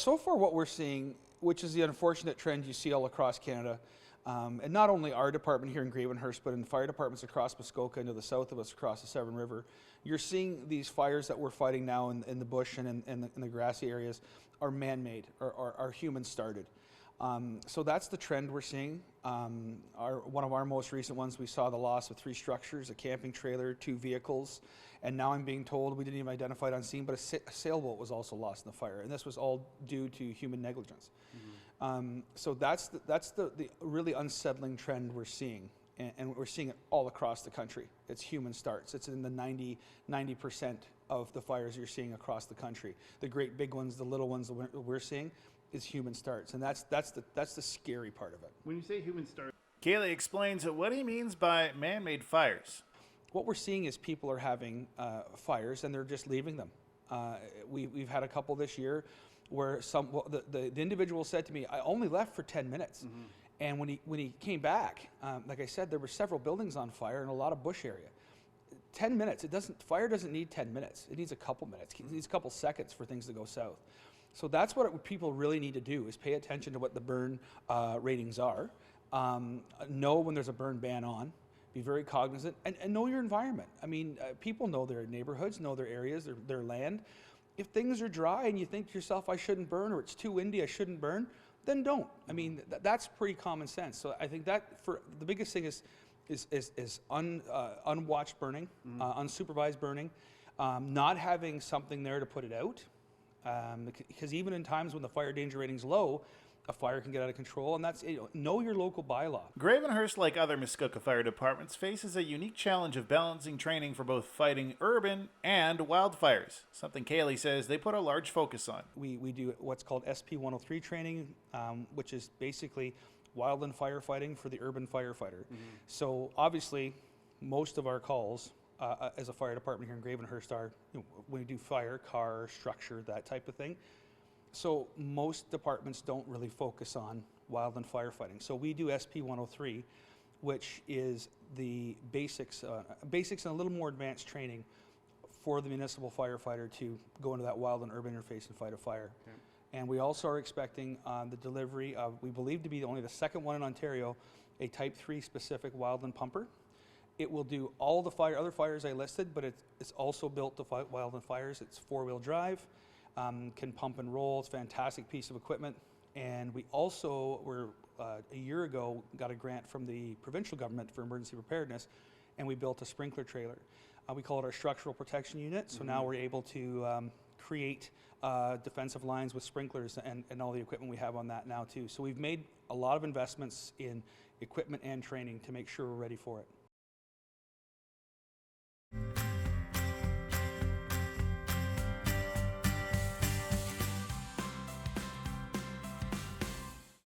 So far what we're seeing, which is the unfortunate trend you see all across Canada, and not only our department here in Gravenhurst, but in fire departments across Muskoka and to the south of us across the Severn River, you're seeing these fires that we're fighting now in the bush and in the grassy areas are man-made, or are human-started. So that's the trend we're seeing. One of our most recent ones, we saw the loss of 3 structures, a camping trailer, 2 vehicles, and now I'm being told, we didn't even identify it on scene, but a sailboat was also lost in the fire, and this was all due to human negligence. So that's the really unsettling trend we're seeing, and we're seeing it all across the country. It's human starts. It's in the 90% of the fires you're seeing across the country. The great big ones, the little ones that we're seeing, is human starts, and that's the scary part of it. When you say human starts, Kaylee explains what he means by man-made fires. What we're seeing is people are having fires and they're just leaving them. We've had a couple this year where the individual said to me, "I only left for 10 minutes." And when he came back, like I said, there were several buildings on fire and a lot of bush area. 10 minutes. Fire doesn't need 10 minutes. It needs a couple minutes. It needs a couple seconds for things to go south. So that's what people really need to do, is pay attention to what the burn ratings are. Know when there's a burn ban on. Be very cognizant, and know your environment. I mean, people know their neighborhoods, know their areas, their land. If things are dry and you think to yourself, I shouldn't burn, or it's too windy, I shouldn't burn, then don't. I mean, that's pretty common sense. So I think that the biggest thing is unwatched burning, unsupervised burning, not having something there to put it out. Because even in times when the fire danger rating's low, a fire can get out of control, and that's, know your local bylaw. Gravenhurst, like other Muskoka fire departments, faces a unique challenge of balancing training for both fighting urban and wildfires, something Kaylee says they put a large focus on. We do what's called SP 103 training, which is basically wildland firefighting for the urban firefighter. So obviously, most of our calls as a fire department here in Gravenhurst are, when we do fire, car, structure, that type of thing. So most departments don't really focus on wildland firefighting. So we do SP 103, which is the basics and a little more advanced training for the municipal firefighter to go into that wild and urban interface and fight a fire. Okay. And we also are expecting the delivery of, we believe to be only the second one in Ontario, a Type 3 specific wildland pumper. It will do all the other fires I listed, but it's also built to fight wildland fires. It's 4-wheel drive. Can pump and roll. It's a fantastic piece of equipment. And we also a year ago, got a grant from the provincial government for emergency preparedness, and we built a sprinkler trailer. We call it our structural protection unit. So now we're able to create defensive lines with sprinklers and all the equipment we have on that now too. So we've made a lot of investments in equipment and training to make sure we're ready for it.